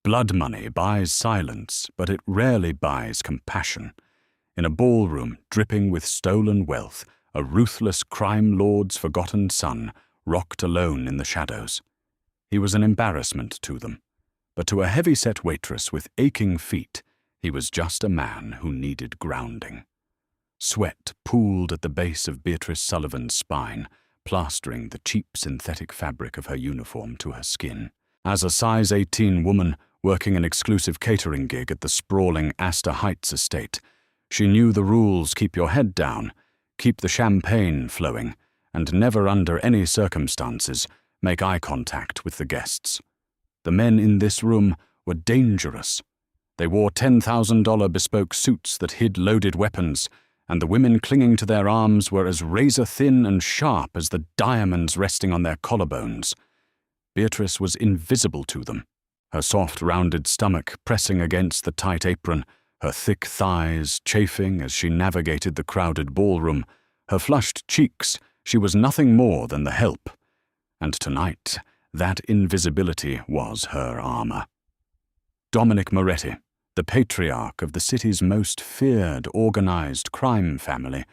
Blood money buys silence, but it rarely buys compassion. In a ballroom dripping with stolen wealth, a ruthless crime lord's forgotten son rocked alone in the shadows. He was an embarrassment to them, but to a heavy-set waitress with aching feet, he was just a man who needed grounding. Sweat pooled at the base of Beatrice Sullivan's spine, plastering the cheap synthetic fabric of her uniform to her skin. As a size 18 woman working an exclusive catering gig at the sprawling Astor Heights estate, she knew the rules: keep your head down, keep the champagne flowing, and never under any circumstances make eye contact with the guests. The men in this room were dangerous. They wore $10,000 bespoke suits that hid loaded weapons, and the women clinging to their arms were as razor-thin and sharp as the diamonds resting on their collarbones. Beatrice was invisible to them, her soft, rounded stomach pressing against the tight apron, her thick thighs chafing as she navigated the crowded ballroom, her flushed cheeks. She was nothing more than the help. And tonight, that invisibility was her armor. Dominic Moretti, the patriarch of the city's most feared organized crime family,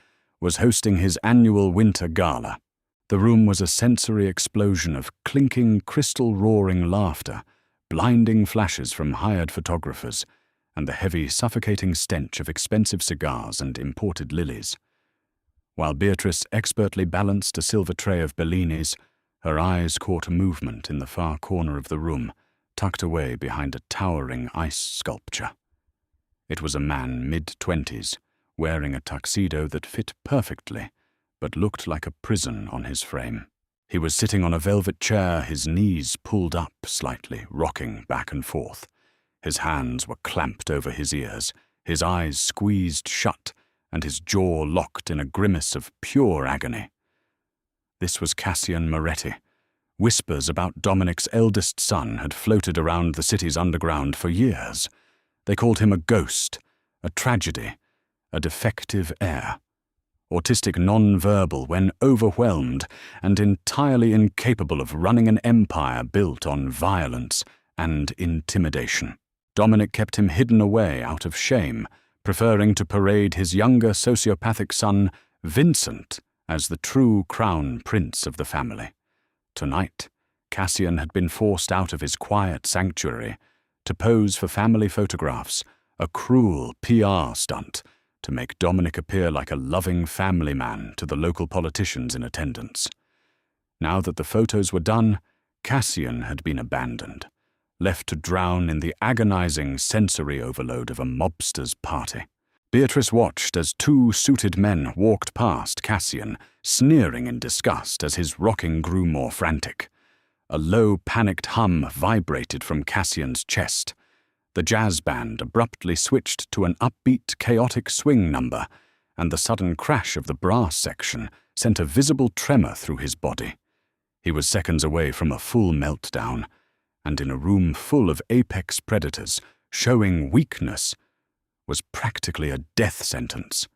was hosting his annual winter gala. The room was a sensory explosion of clinking, crystal-roaring laughter, blinding flashes from hired photographers, and the heavy, suffocating stench of expensive cigars and imported lilies. While Beatrice expertly balanced a silver tray of Bellinis, her eyes caught movement in the far corner of the room, tucked away behind a towering ice sculpture. It was a man mid-20s, wearing a tuxedo that fit perfectly, but looked like a prison on his frame. He was sitting on a velvet chair, his knees pulled up slightly, rocking back and forth. His hands were clamped over his ears, his eyes squeezed shut, and his jaw locked in a grimace of pure agony. This was Cassian Moretti. Whispers about Dominic's eldest son had floated around the city's underground for years. They called him a ghost, a tragedy, a defective heir. Autistic non-verbal when overwhelmed, and entirely incapable of running an empire built on violence and intimidation. Dominic kept him hidden away out of shame, preferring to parade his younger sociopathic son, Vincent, as the true crown prince of the family. Tonight, Cassian had been forced out of his quiet sanctuary to pose for family photographs, a cruel PR stunt to make Dominic appear like a loving family man to the local politicians in attendance. Now that the photos were done, Cassian had been abandoned, left to drown in the agonizing sensory overload of a mobster's party. Beatrice watched as two suited men walked past Cassian, sneering in disgust as his rocking grew more frantic. A low, panicked hum vibrated from Cassian's chest. The jazz band abruptly switched to an upbeat, chaotic swing number, and the sudden crash of the brass section sent a visible tremor through his body. He was seconds away from a full meltdown, and in a room full of apex predators, showing weakness was practically a death sentence.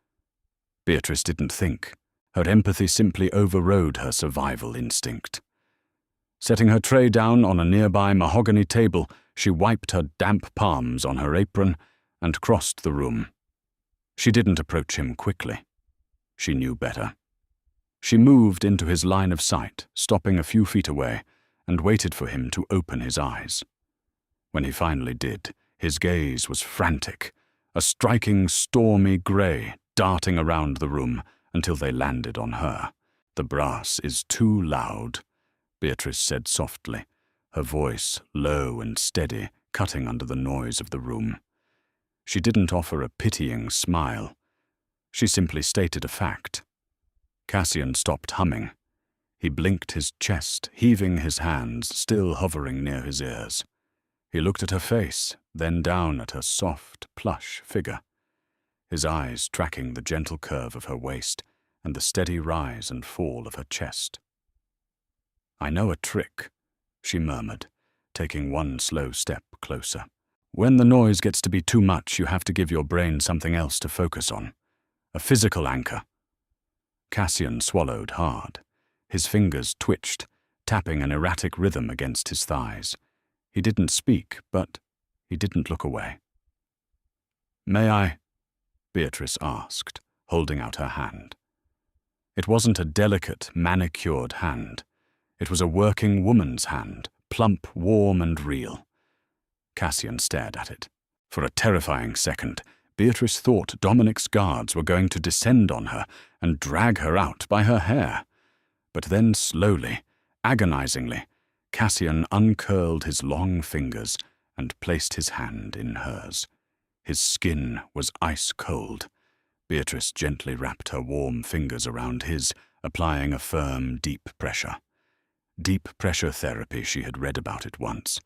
Beatrice didn't think. Her empathy simply overrode her survival instinct. Setting her tray down on a nearby mahogany table, she wiped her damp palms on her apron and crossed the room. She didn't approach him quickly. She knew better. She moved into his line of sight, stopping a few feet away, and waited for him to open his eyes. When he finally did, his gaze was frantic, a striking stormy grey darting around the room until they landed on her. "The brass is too loud," Beatrice said softly, her voice low and steady, cutting under the noise of the room. She didn't offer a pitying smile. She simply stated a fact. Cassian stopped humming. He blinked his chest, heaving his hands, still hovering near his ears. He looked at her face, then down at her soft, plush figure, his eyes tracking the gentle curve of her waist and the steady rise and fall of her chest. "I know a trick," she murmured, taking one slow step closer. "When the noise gets to be too much, you have to give your brain something else to focus on. A physical anchor." Cassian swallowed hard. His fingers twitched, tapping an erratic rhythm against his thighs. He didn't speak, but He didn't look away. "May I?" Beatrice asked, holding out her hand. It wasn't a delicate, manicured hand. It was a working woman's hand, plump, warm, and real. Cassian stared at it. For a terrifying second, Beatrice thought Dominic's guards were going to descend on her and drag her out by her hair. But then slowly, agonizingly, Cassian uncurled his long fingers and placed his hand in hers. His skin was ice cold. Beatrice gently wrapped her warm fingers around his, applying a firm, deep pressure. Deep pressure therapy, she had read about it once.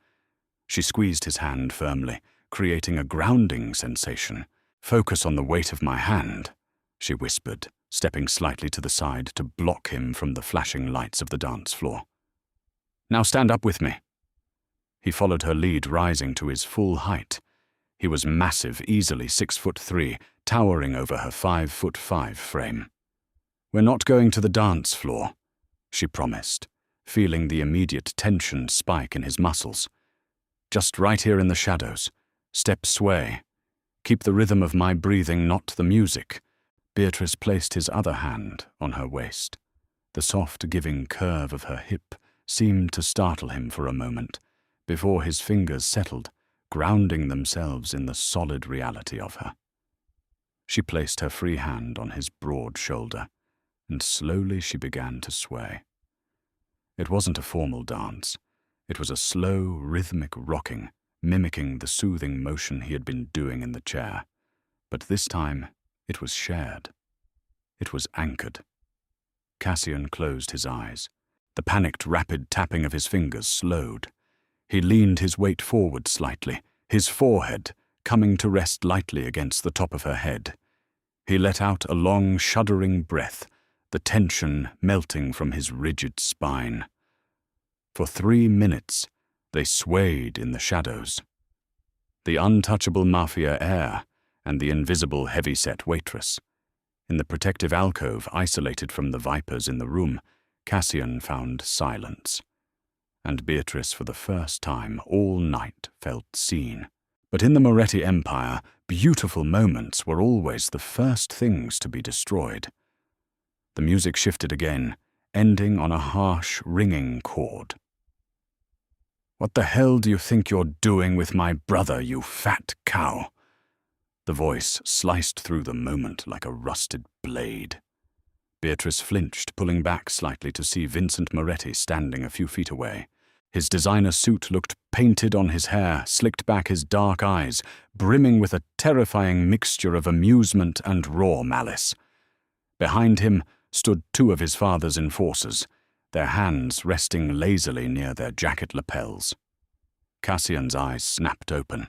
She squeezed his hand firmly, creating a grounding sensation. "Focus on the weight of my hand," she whispered, stepping slightly to the side to block him from the flashing lights of the dance floor. "Now stand up with me." He followed her lead, rising to his full height. He was massive, easily 6'3", towering over her 5'5" frame. "We're not going to the dance floor," she promised, feeling the immediate tension spike in his muscles. "Just right here in the shadows. Step sway. Keep the rhythm of my breathing, not the music." Beatrice placed his other hand on her waist. The soft, giving curve of her hip seemed to startle him for a moment, before his fingers settled, grounding themselves in the solid reality of her. She placed her free hand on his broad shoulder, and slowly she began to sway. It wasn't a formal dance. It was a slow, rhythmic rocking, mimicking the soothing motion he had been doing in the chair. But this time, it was shared. It was anchored. Cassian closed his eyes. The panicked, rapid tapping of his fingers slowed. He leaned his weight forward slightly, his forehead coming to rest lightly against the top of her head. He let out a long, shuddering breath, the tension melting from his rigid spine. For 3 minutes, they swayed in the shadows. The untouchable Mafia heir and the invisible heavy-set Waitress. In the protective alcove isolated from the vipers in the room, Cassian found silence. And Beatrice, for the first time all night, felt seen. But in the Moretti Empire, beautiful moments were always the first things to be destroyed. The music shifted again, ending on a harsh, ringing chord. "What the hell do you think you're doing with my brother, you fat cow?" The voice sliced through the moment like a rusted blade. Beatrice flinched, pulling back slightly to see Vincent Moretti standing a few feet away. His designer suit looked painted on his hair, slicked back his dark eyes, brimming with a terrifying mixture of amusement and raw malice. Behind him stood 2 of his father's enforcers, their hands resting lazily near their jacket lapels. Cassian's eyes snapped open.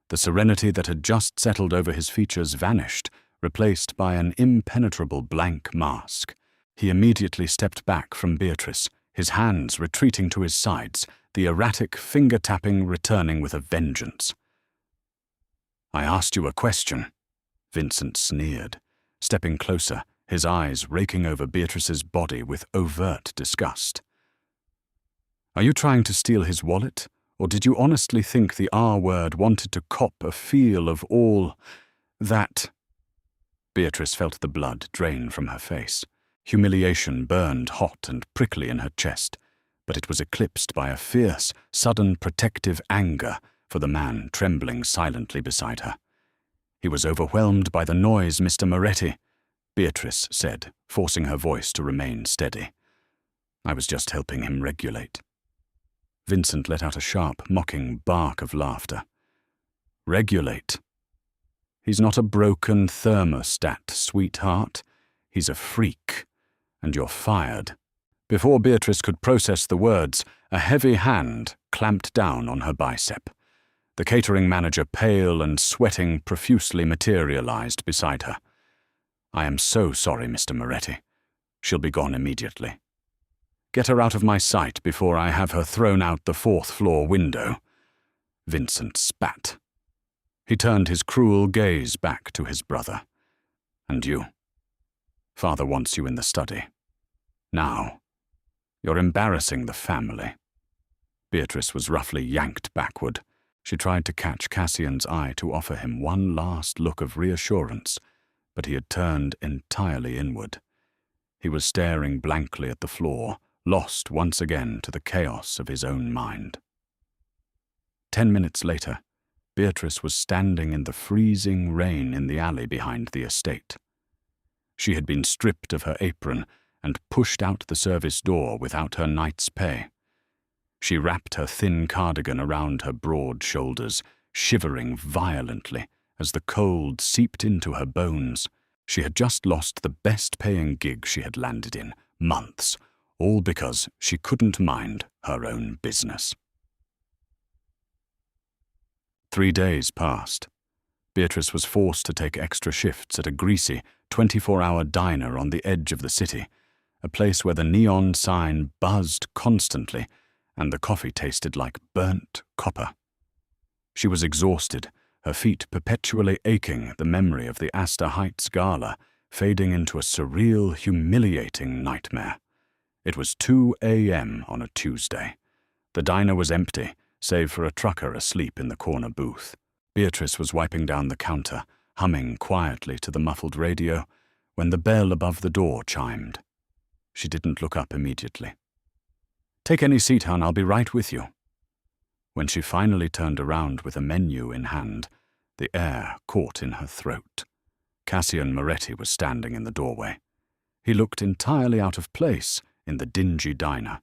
The serenity that had just settled over his features vanished, replaced by an impenetrable blank mask. He immediately stepped back from Beatrice, his hands retreating to his sides, the erratic finger-tapping returning with a vengeance. "I asked you a question," Vincent sneered, stepping closer, his eyes raking over Beatrice's body with overt disgust. "Are you trying to steal his wallet, or did you honestly think the R-word wanted to cop a feel of all that?" Beatrice felt the blood drain from her face. Humiliation burned hot and prickly in her chest, but it was eclipsed by a fierce, sudden protective anger for the man trembling silently beside her. "He was overwhelmed by the noise, Mr. Moretti," Beatrice said, forcing her voice to remain steady. "I was just helping him regulate." Vincent let out a sharp, mocking bark of laughter. "Regulate? He's not a broken thermostat, sweetheart. He's a freak, and you're fired." Before Beatrice could process the words, a heavy hand clamped down on her bicep. The catering manager, pale and sweating profusely, materialized beside her. "I am so sorry, Mr. Moretti. She'll be gone immediately. Get her out of my sight before I have her thrown out the 4th-floor window." Vincent spat. He turned his cruel gaze back to his brother. "And you? Father wants you in the study. Now, you're embarrassing the family." Beatrice was roughly yanked backward. She tried to catch Cassian's eye to offer him one last look of reassurance, but he had turned entirely inward. He was staring blankly at the floor, lost once again to the chaos of his own mind. 10 minutes later, Beatrice was standing in the freezing rain in the alley behind the estate. She had been stripped of her apron and pushed out the service door without her night's pay. She wrapped her thin cardigan around her broad shoulders, shivering violently as the cold seeped into her bones. She had just lost the best-paying gig she had landed in months, all because she couldn't mind her own business. 3 days passed. Beatrice was forced to take extra shifts at a greasy, 24-hour diner on the edge of the city, a place where the neon sign buzzed constantly and the coffee tasted like burnt copper. She was exhausted, her feet perpetually aching, the memory of the Astor Heights Gala fading into a surreal, humiliating nightmare. It was 2 a.m. on a Tuesday. The diner was empty, save for a trucker asleep in the corner booth. Beatrice was wiping down the counter, humming quietly to the muffled radio, when the bell above the door chimed. She didn't look up immediately. "Take any seat, hon, I'll be right with you." When she finally turned around with a menu in hand, the air caught in her throat. Cassian Moretti was standing in the doorway. He looked entirely out of place in the dingy diner.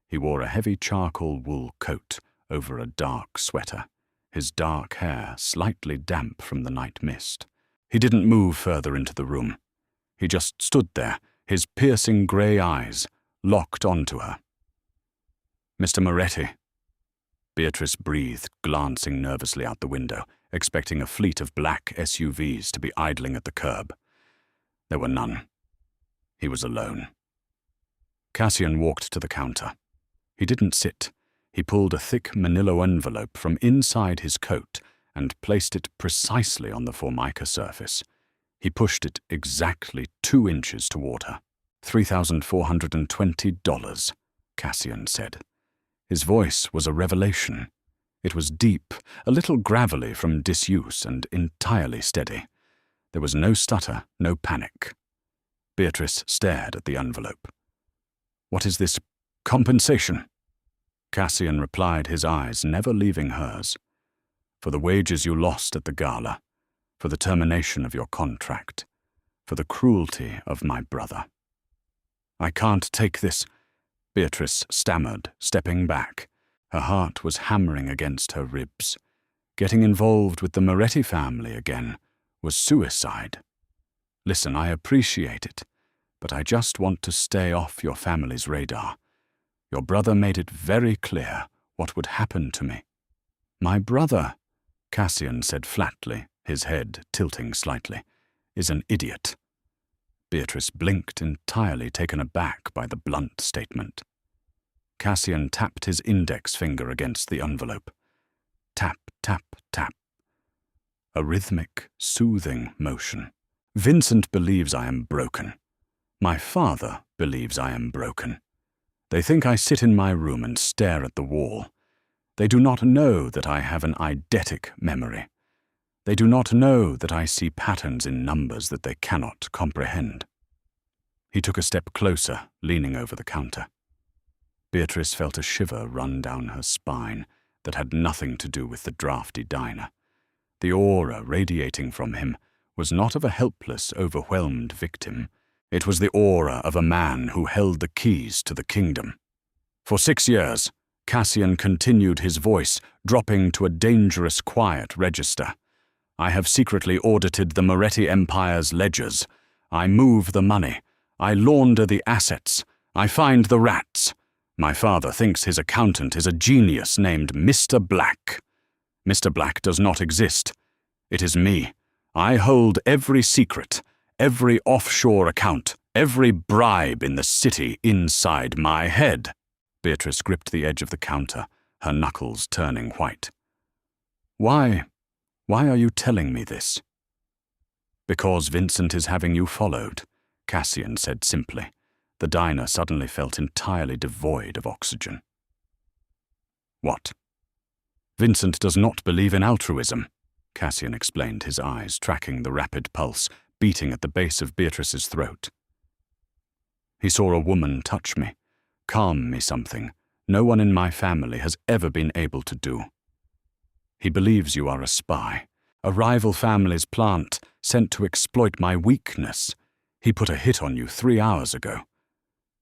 He wore a heavy charcoal wool coat over a dark sweater, his dark hair slightly damp from the night mist. He didn't move further into the room. He just stood there, his piercing grey eyes locked onto her. "Mr. Moretti." Beatrice breathed, glancing nervously out the window, expecting a fleet of black SUVs to be idling at the curb. There were none. He was alone. Cassian walked to the counter. He didn't sit. He pulled a thick manila envelope from inside his coat and placed it precisely on the Formica surface. He pushed it exactly 2 inches toward her. $3,420, Cassian said. His voice was a revelation. It was deep, a little gravelly from disuse, and entirely steady. There was no stutter, no panic. Beatrice stared at the envelope. "What is this? Compensation?" Cassian replied, his eyes never leaving hers. "For the wages you lost at the gala, for the termination of your contract, for the cruelty of my brother." "I can't take this," Beatrice stammered, stepping back. Her heart was hammering against her ribs. Getting involved with the Moretti family again was suicide. "Listen, I appreciate it, but I just want to stay off your family's radar. Your brother made it very clear what would happen to me." "My brother," Cassian said flatly, his head tilting slightly, "is an idiot." Beatrice blinked, entirely taken aback by the blunt statement. Cassian tapped his index finger against the envelope. Tap, tap, tap. A rhythmic, soothing motion. "Vincent believes I am broken. My father believes I am broken. They think I sit in my room and stare at the wall. They do not know that I have an eidetic memory. They do not know that I see patterns in numbers that they cannot comprehend." He took a step closer, leaning over the counter. Beatrice felt a shiver run down her spine that had nothing to do with the drafty diner. The aura radiating from him was not of a helpless, overwhelmed victim. It was the aura of a man who held the keys to the kingdom. "For 6 years, Cassian continued, his voice dropping to a dangerous quiet register. "I have secretly audited the Moretti Empire's ledgers. I move the money. I launder the assets. I find the rats. My father thinks his accountant is a genius named Mr. Black. Mr. Black does not exist. It is me. I hold every secret, every offshore account, every bribe in the city inside my head." Beatrice gripped the edge of the counter, her knuckles turning white. Why are you telling me this?" "Because Vincent is having you followed," Cassian said simply. The diner suddenly felt entirely devoid of oxygen. "What?" Vincent does not believe in altruism, Cassian explained, his eyes tracking the rapid pulse beating at the base of Beatrice's throat. He saw a woman touch me, calm me, something no one in my family has ever been able to do. He believes you are a spy, a rival family's plant sent to exploit my weakness. He put a hit on you 3 hours ago.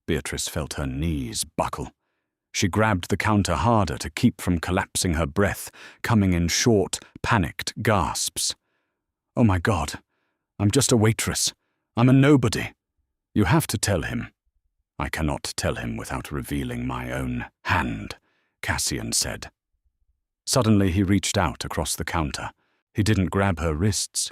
Beatrice felt her knees buckle. She grabbed the counter harder to keep from collapsing, her breath coming in short, panicked gasps. Oh my God, I'm just a waitress. I'm a nobody. You have to tell him. I cannot tell him without revealing my own hand, Cassian said. Suddenly he reached out across the counter. He didn't grab her wrists.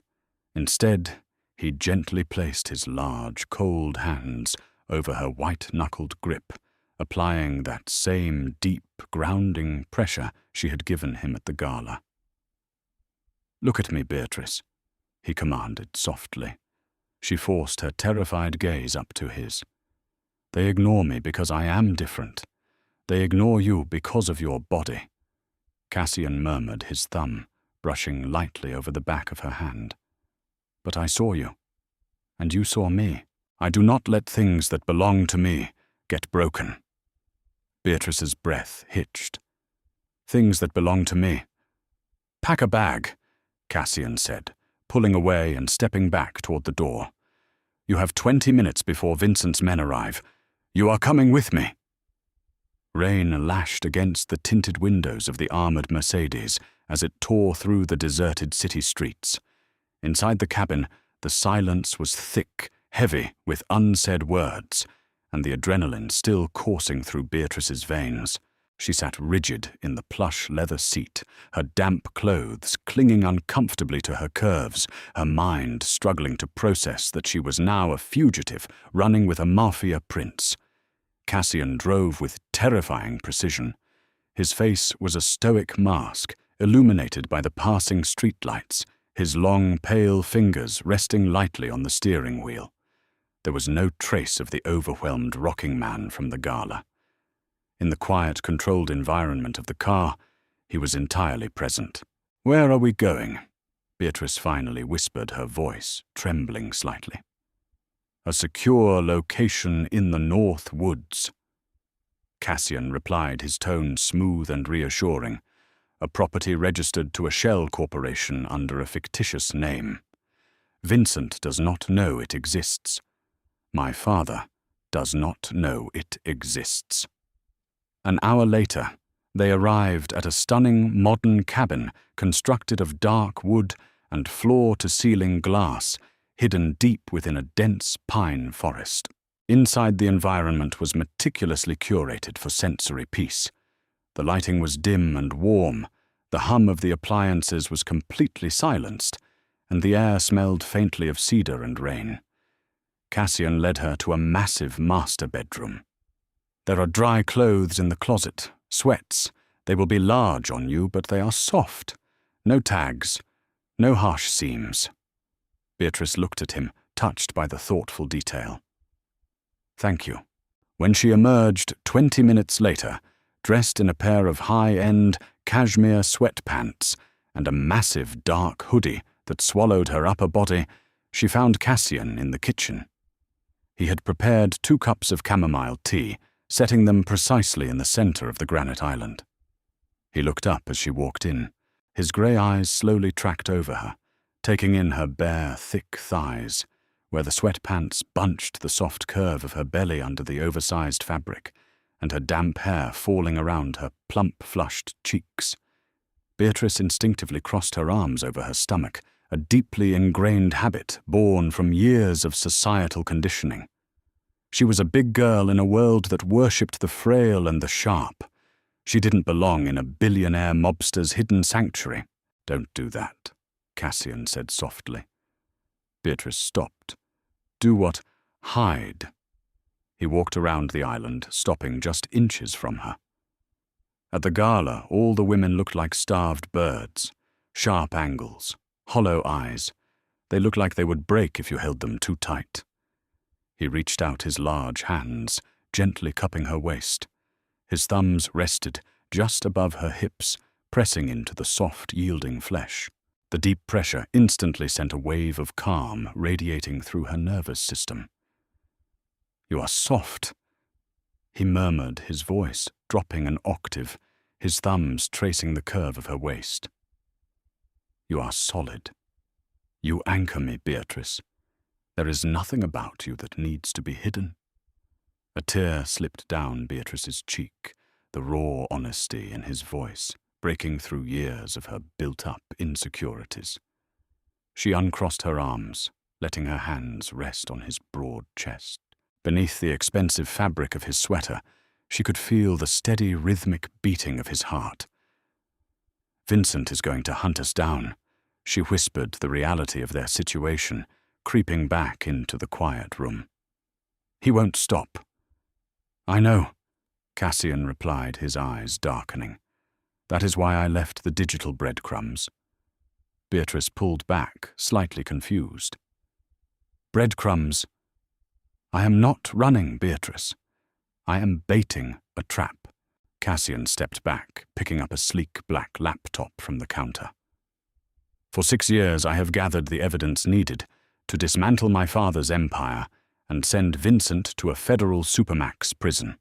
Instead, he gently placed his large, cold hands over her white-knuckled grip, applying that same deep, grounding pressure she had given him at the gala. Look at me, Beatrice, he commanded softly. She forced her terrified gaze up to his. They ignore me because I am different. They ignore you because of your body. Cassian murmured, his thumb brushing lightly over the back of her hand. But I saw you, and you saw me. I do not let things that belong to me get broken. Beatrice's breath hitched. Things that belong to me. Pack a bag, Cassian said, pulling away and stepping back toward the door. You have 20 minutes before Vincent's men arrive. You are coming with me. Rain lashed against the tinted windows of the armored Mercedes as it tore through the deserted city streets. Inside the cabin, the silence was thick, heavy with unsaid words, and the adrenaline still coursing through Beatrice's veins. She sat rigid in the plush leather seat, her damp clothes clinging uncomfortably to her curves, her mind struggling to process that she was now a fugitive running with a Mafia prince. Cassian drove with terrifying precision. His face was a stoic mask, illuminated by the passing streetlights, his long, pale fingers resting lightly on the steering wheel. There was no trace of the overwhelmed rocking man from the gala. In the quiet, controlled environment of the car, he was entirely present. Where are we going? Beatrice finally whispered, her voice trembling slightly. A secure location in the North Woods. Cassian replied, his tone smooth and reassuring. A property registered to a shell corporation under a fictitious name. Vincent does not know it exists. My father does not know it exists. An hour later, they arrived at a stunning modern cabin constructed of dark wood and floor-to-ceiling glass, hidden deep within a dense pine forest. Inside, the environment was meticulously curated for sensory peace. The lighting was dim and warm, the hum of the appliances was completely silenced, and the air smelled faintly of cedar and rain. Cassian led her to a massive master bedroom. There are dry clothes in the closet, sweats. They will be large on you, but they are soft. No tags, no harsh seams. Beatrice looked at him, touched by the thoughtful detail. Thank you. When she emerged 20 minutes later, dressed in a pair of high-end cashmere sweatpants and a massive dark hoodie that swallowed her upper body, she found Cassian in the kitchen. He had prepared 2 cups of chamomile tea, setting them precisely in the center of the granite island. He looked up as she walked in. His grey eyes slowly tracked over her, taking in her bare, thick thighs, where the sweatpants bunched the soft curve of her belly under the oversized fabric, and her damp hair falling around her plump, flushed cheeks. Beatrice instinctively crossed her arms over her stomach, a deeply ingrained habit born from years of societal conditioning. She was a big girl in a world that worshipped the frail and the sharp. She didn't belong in a billionaire mobster's hidden sanctuary. Don't do that, Cassian said softly. Beatrice stopped. Do what? Hide. He walked around the island, stopping just inches from her. At the gala, all the women looked like starved birds. Sharp angles, hollow eyes. They looked like they would break if you held them too tight. He reached out his large hands, gently cupping her waist. His thumbs rested just above her hips, pressing into the soft, yielding flesh. The deep pressure instantly sent a wave of calm radiating through her nervous system. "You are soft," he murmured, his voice dropping an octave, his thumbs tracing the curve of her waist. "You are solid. You anchor me, Beatrice. There is nothing about you that needs to be hidden." A tear slipped down Beatrice's cheek, the raw honesty in his voice breaking through years of her built-up insecurities. She uncrossed her arms, letting her hands rest on his broad chest. Beneath the expensive fabric of his sweater, she could feel the steady, rhythmic beating of his heart. "Vincent is going to hunt us down," she whispered the reality of their situation, creeping back into the quiet room. "He won't stop." "I know," Cassian replied, his eyes darkening. "That is why I left the digital breadcrumbs." Beatrice pulled back, slightly confused. "Breadcrumbs? I am not running, Beatrice. I am baiting a trap." Cassian stepped back, picking up a sleek black laptop from the counter. "For 6 years I have gathered the evidence needed to dismantle my father's empire and send Vincent to a federal supermax prison.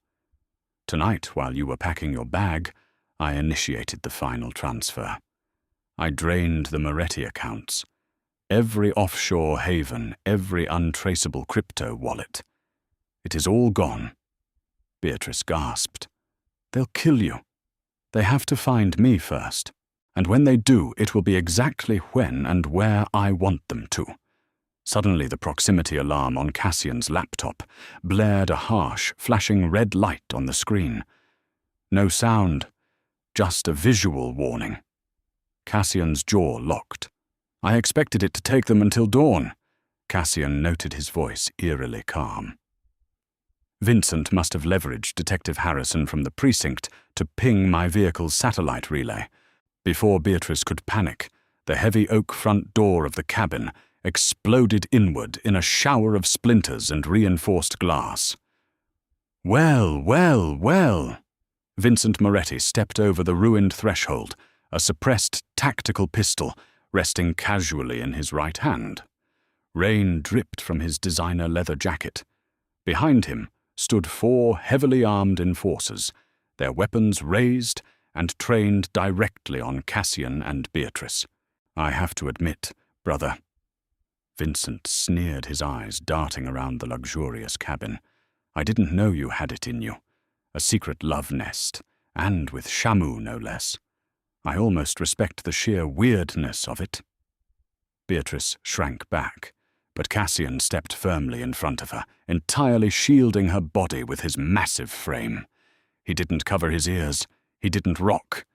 Tonight, while you were packing your bag, I initiated the final transfer. I drained the Moretti accounts, every offshore haven, every untraceable crypto wallet. It is all gone." Beatrice gasped. "They'll kill you. They have to find me first. And when they do, it will be exactly when and where I want them to." Suddenly the proximity alarm on Cassian's laptop blared a harsh, flashing red light on the screen. No sound, just a visual warning. Cassian's jaw locked. "I expected it to take them until dawn." Cassian noted his voice eerily calm. "Vincent must have leveraged Detective Harrison from the precinct to ping my vehicle's satellite relay." Before Beatrice could panic, the heavy oak front door of the cabin exploded inward in a shower of splinters and reinforced glass. "Well, well, well!" Vincent Moretti stepped over the ruined threshold, a suppressed tactical pistol resting casually in his right hand. Rain dripped from his designer leather jacket. Behind him stood 4 heavily armed enforcers, their weapons raised and trained directly on Cassian and Beatrice. "I have to admit, brother," Vincent sneered, his eyes darting around the luxurious cabin, "I didn't know you had it in you. A secret love nest, and with Shamu no less. I almost respect the sheer weirdness of it." Beatrice shrank back, but Cassian stepped firmly in front of her, entirely shielding her body with his massive frame. He didn't cover his ears. He didn't rock.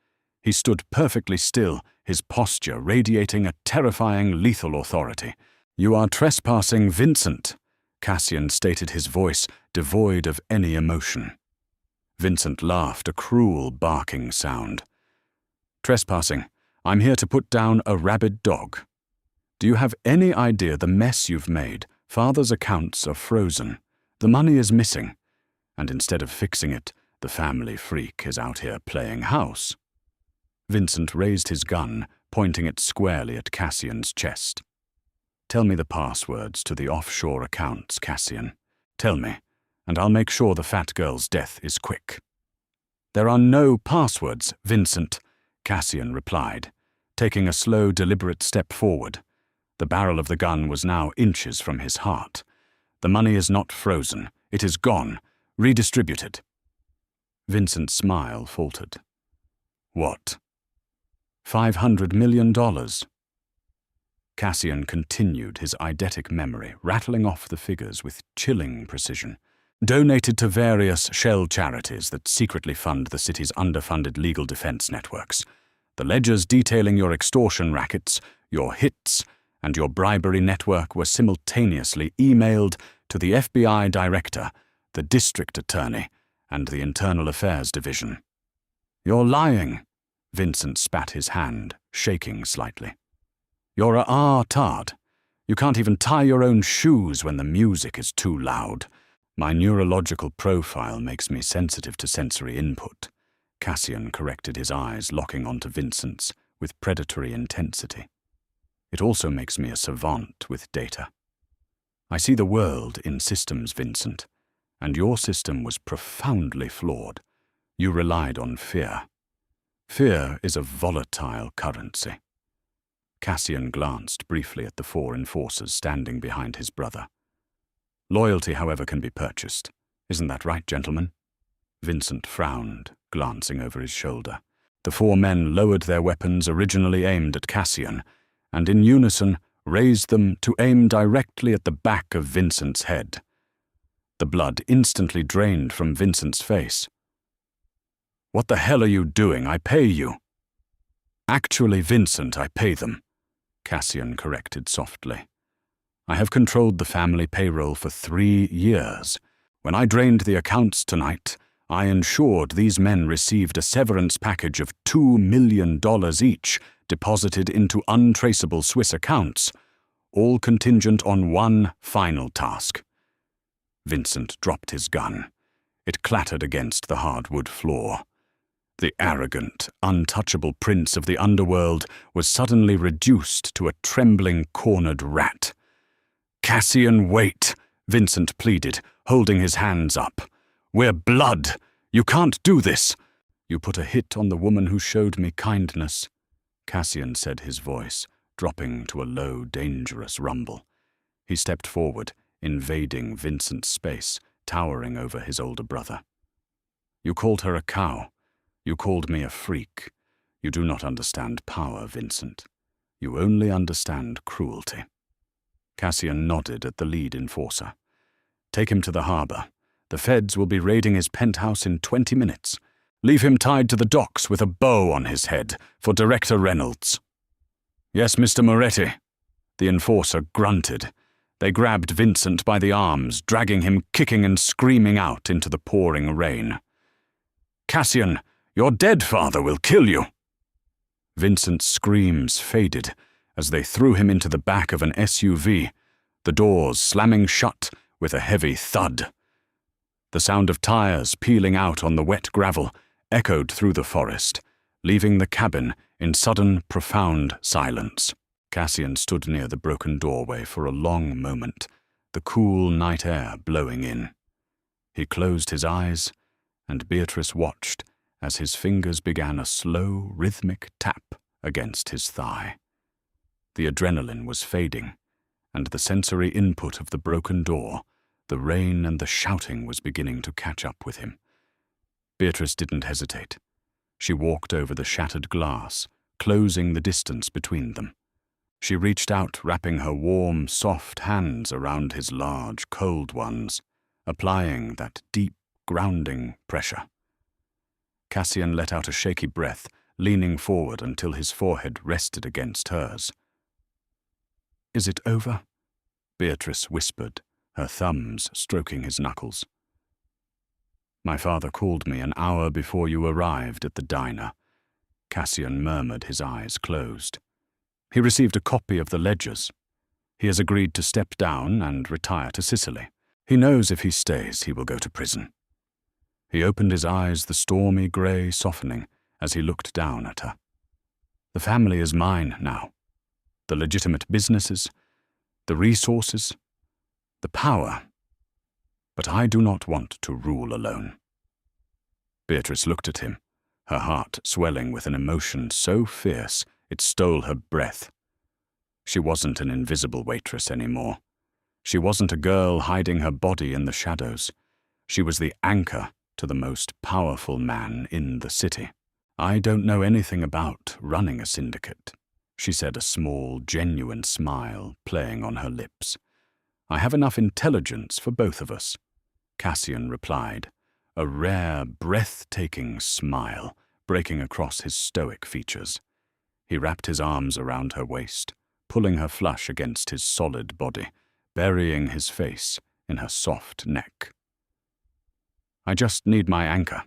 He stood perfectly still, his posture radiating a terrifying, lethal authority. "You are trespassing, Vincent," Cassian stated, his voice devoid of any emotion. Vincent laughed, a cruel, barking sound. "Trespassing. I'm here to put down a rabid dog. Do you have any idea the mess you've made? Father's accounts are frozen. The money is missing. And instead of fixing it, the family freak is out here playing house." Vincent raised his gun, pointing it squarely at Cassian's chest. "Tell me the passwords to the offshore accounts, Cassian. Tell me, and I'll make sure the fat girl's death is quick." "There are no passwords, Vincent," Cassian replied, taking a slow, deliberate step forward. The barrel of the gun was now inches from his heart. "The money is not frozen. It is gone, redistributed." Vincent's smile faltered. "What? $500 million? Cassian continued his eidetic memory, rattling off the figures with chilling precision. "Donated to various shell charities that secretly fund the city's underfunded legal defense networks. The ledgers detailing your extortion rackets, your hits, and your bribery network were simultaneously emailed to the FBI director, the district attorney, and the Internal Affairs Division." "You're lying," Vincent spat his hand, shaking slightly. "You're a R-tard. You can't even tie your own shoes when the music is too loud. My neurological profile makes me sensitive to sensory input," Cassian corrected his eyes, locking onto Vincent's with predatory intensity. It also makes me a savant with data. I see the world in systems, Vincent, and your system was profoundly flawed. You relied on fear. Fear is a volatile currency. Cassian glanced briefly at the 4 enforcers standing behind his brother. Loyalty, however, can be purchased. Isn't that right, gentlemen? Vincent frowned, glancing over his shoulder. The 4 men lowered their weapons originally aimed at Cassian, and in unison raised them to aim directly at the back of Vincent's head. The blood instantly drained from Vincent's face. "What the hell are you doing? I pay you." "Actually, Vincent, I pay them," Cassian corrected softly. "I have controlled the family payroll for 3 years. When I drained the accounts tonight, I ensured these men received a severance package of $2 million each, deposited into untraceable Swiss accounts, all contingent on one final task." Vincent dropped his gun. It clattered against the hardwood floor. The arrogant, untouchable prince of the underworld was suddenly reduced to a trembling, cornered rat. "Cassian, wait," Vincent pleaded, holding his hands up. "We're blood. You can't do this." "You put a hit on the woman who showed me kindness," Cassian said, his voice dropping to a low, dangerous rumble. He stepped forward, invading Vincent's space, towering over his older brother. "You called her a cow. You called me a freak. You do not understand power, Vincent. You only understand cruelty." Cassian nodded at the lead enforcer. "Take him to the harbor. The feds will be raiding his penthouse in 20 minutes. Leave him tied to the docks with a bow on his head for Director Reynolds." "Yes, Mr. Moretti." The enforcer grunted. They grabbed Vincent by the arms, dragging him kicking and screaming out into the pouring rain. "Cassian, your dead father will kill you." Vincent's screams faded as they threw him into the back of an SUV, the doors slamming shut with a heavy thud. The sound of tires peeling out on the wet gravel echoed through the forest, leaving the cabin in sudden, profound silence. Cassian stood near the broken doorway for a long moment, the cool night air blowing in. He closed his eyes, and Beatrice watched as his fingers began a slow, rhythmic tap against his thigh. The adrenaline was fading, and the sensory input of the broken door, the rain and the shouting was beginning to catch up with him. Beatrice didn't hesitate. She walked over the shattered glass, closing the distance between them. She reached out, wrapping her warm, soft hands around his large, cold ones, applying that deep, grounding pressure. Cassian let out a shaky breath, leaning forward until his forehead rested against hers. "Is it over?" Beatrice whispered, her thumbs stroking his knuckles. "My father called me an hour before you arrived at the diner." Cassian murmured, his eyes closed. "He received a copy of the ledgers. He has agreed to step down and retire to Sicily. He knows if he stays, he will go to prison." He opened his eyes, the stormy grey softening, as he looked down at her. "The family is mine now. The legitimate businesses, the resources, the power. But I do not want to rule alone." Beatrice looked at him, her heart swelling with an emotion so fierce it stole her breath. She wasn't an invisible waitress anymore. She wasn't a girl hiding her body in the shadows. She was the anchor to the most powerful man in the city. "I don't know anything about running a syndicate," she said, a small, genuine smile playing on her lips. "I have enough intelligence for both of us," Cassian replied, a rare, breathtaking smile breaking across his stoic features. He wrapped his arms around her waist, pulling her flush against his solid body, burying his face in her soft neck. "I just need my anchor."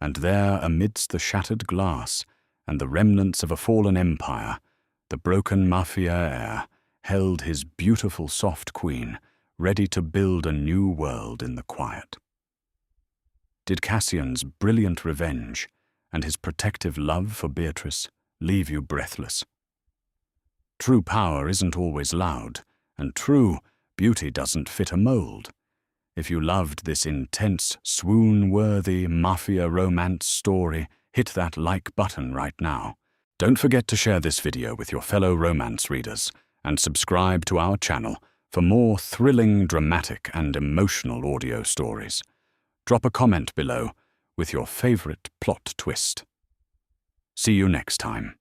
And there, amidst the shattered glass and the remnants of a fallen empire, the broken Mafia heir held his beautiful soft queen, ready to build a new world in the quiet. Did Cassian's brilliant revenge and his protective love for Beatrice leave you breathless. True power isn't always loud, and true beauty doesn't fit a mold. If you loved this intense, swoon-worthy Mafia romance story, hit that like button right now. Don't forget to share this video with your fellow romance readers and subscribe to our channel for more thrilling, dramatic, and emotional audio stories. Drop a comment below with your favorite plot twist. See you next time.